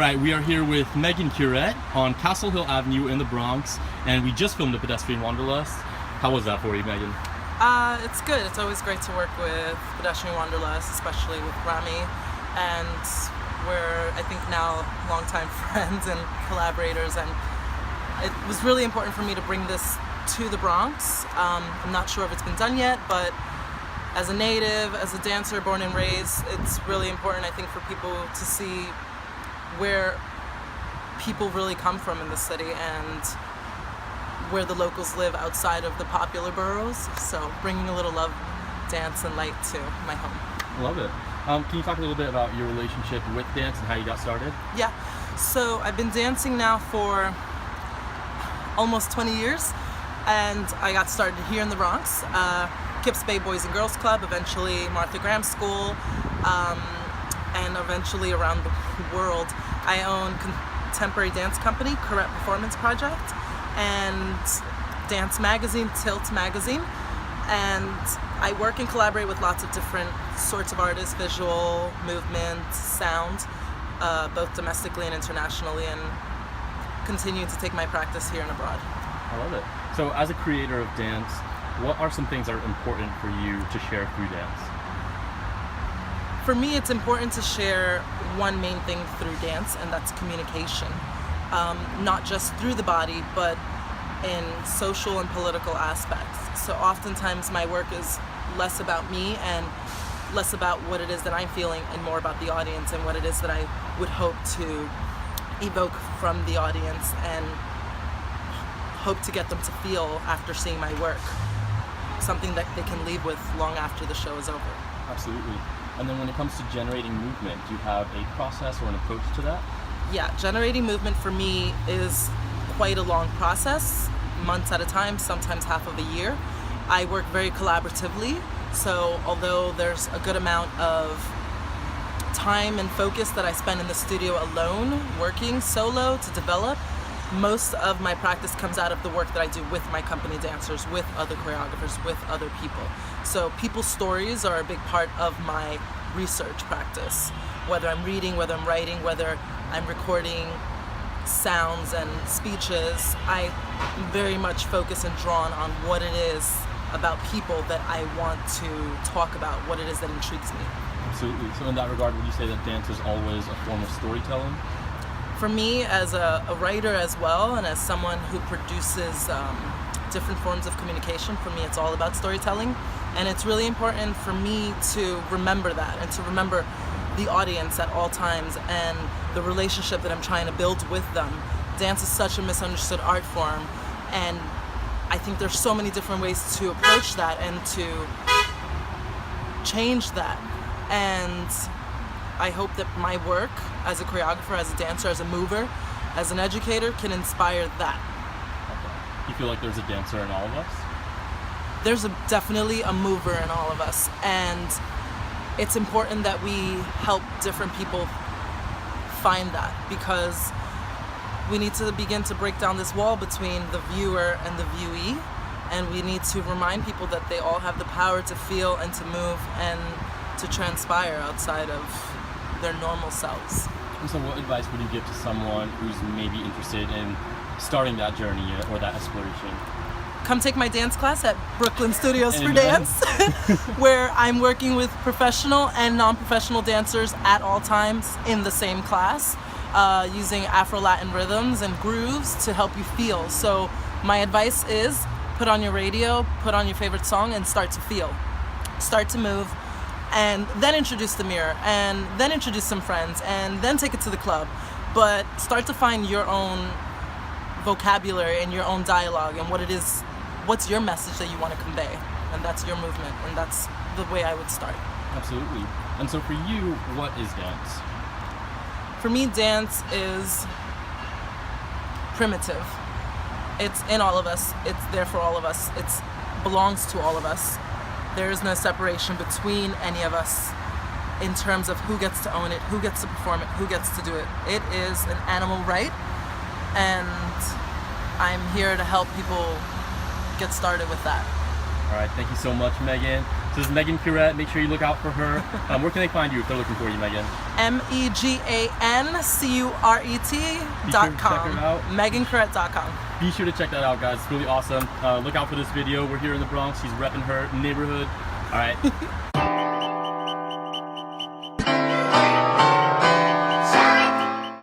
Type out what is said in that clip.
right, we are here with Megan Curette on Castle Hill Avenue in the Bronx, and we just filmed a Pedestrian Wanderlust. How was that for you, Megan? It's good. It's always great to work with Pedestrian Wanderlust, especially with Rami, and we're, I think now, longtime friends and collaborators, and it was really important for me to bring this to the Bronx. I'm not sure if it's been done yet, but as a native, as a dancer born and raised, it's really important, I think, for people to see where people really come from in the city and where the locals live outside of the popular boroughs. So bringing a little love, dance, and light to my home. Love it. Can you talk a little bit about your relationship with dance and how you got started? Yeah, so I've been dancing now for almost 20 years, and I got started here in the Bronx. Kips Bay Boys and Girls Club, eventually Martha Graham School, and eventually around the world. I own contemporary dance company, Correct Performance Project, and dance magazine, Tilt Magazine. And I work and collaborate with lots of different sorts of artists, visual, movement, sound, both domestically and internationally, and continue to take my practice here and abroad. I love it. So as a creator of dance, what are some things that are important for you to share through dance? For me, it's important to share one main thing through dance, and that's communication. Not just through the body, but in social and political aspects. So oftentimes my work is less about me and less about what it is that I'm feeling and more about the audience and what it is that I would hope to evoke from the audience and hope to get them to feel after seeing my work. Something that they can leave with long after the show is over. Absolutely. And then when it comes to generating movement, do you have a process or an approach to that? Yeah, generating movement for me is quite a long process, months at a time, sometimes half of a year. I work very collaboratively, so although there's a good amount of time and focus that I spend in the studio alone, working solo to develop, most of my practice comes out of the work that I do with my company dancers, with other choreographers, with other people. So people's stories are a big part of my research practice. Whether I'm reading, whether I'm writing, whether I'm recording sounds and speeches, I very much focus and drawn on what it is about people that I want to talk about, what it is that intrigues me. Absolutely. So in that regard, would you say that dance is always a form of storytelling? For me, as a writer as well, and as someone who produces different forms of communication, for me it's all about storytelling. And it's really important for me to remember that and to remember the audience at all times and the relationship that I'm trying to build with them. Dance is such a misunderstood art form, and I think there's so many different ways to approach that and to change that. And I hope that my work as a choreographer, as a dancer, as a mover, as an educator can inspire that. Okay. You feel like there's a dancer in all of us? There's definitely a mover in all of us, and it's important that we help different people find that, because we need to begin to break down this wall between the viewer and the viewee, and we need to remind people that they all have the power to feel and to move and to transpire outside of their normal selves. And so what advice would you give to someone who's maybe interested in starting that journey or that exploration? Come take my dance class at Brooklyn Studios for Dance, where I'm working with professional and non-professional dancers at all times in the same class, using Afro-Latin rhythms and grooves to help you feel. So my advice is put on your radio, put on your favorite song, and start to feel. Start to move, and then introduce the mirror, and then introduce some friends, and then take it to the club. But start to find your own vocabulary and your own dialogue and what it is, what's your message that you want to convey, and that's your movement, and that's the way I would start. Absolutely. And so for you, what is dance? For me, dance is primitive. It's in all of us, it's there for all of us, it belongs to all of us. There is no separation between any of us in terms of who gets to own it, who gets to perform it, who gets to do it. It is an animal right, and I'm here to help people get started with that. All right, thank you so much, Megan. This is Megan Curette. Make sure you look out for her. Where can they find you if they're looking for you, Megan? megancurret.com. out. megancurret.com. Be sure to check that out, guys. It's really awesome. Look out for this video. We're here in the Bronx. She's repping her neighborhood. All right.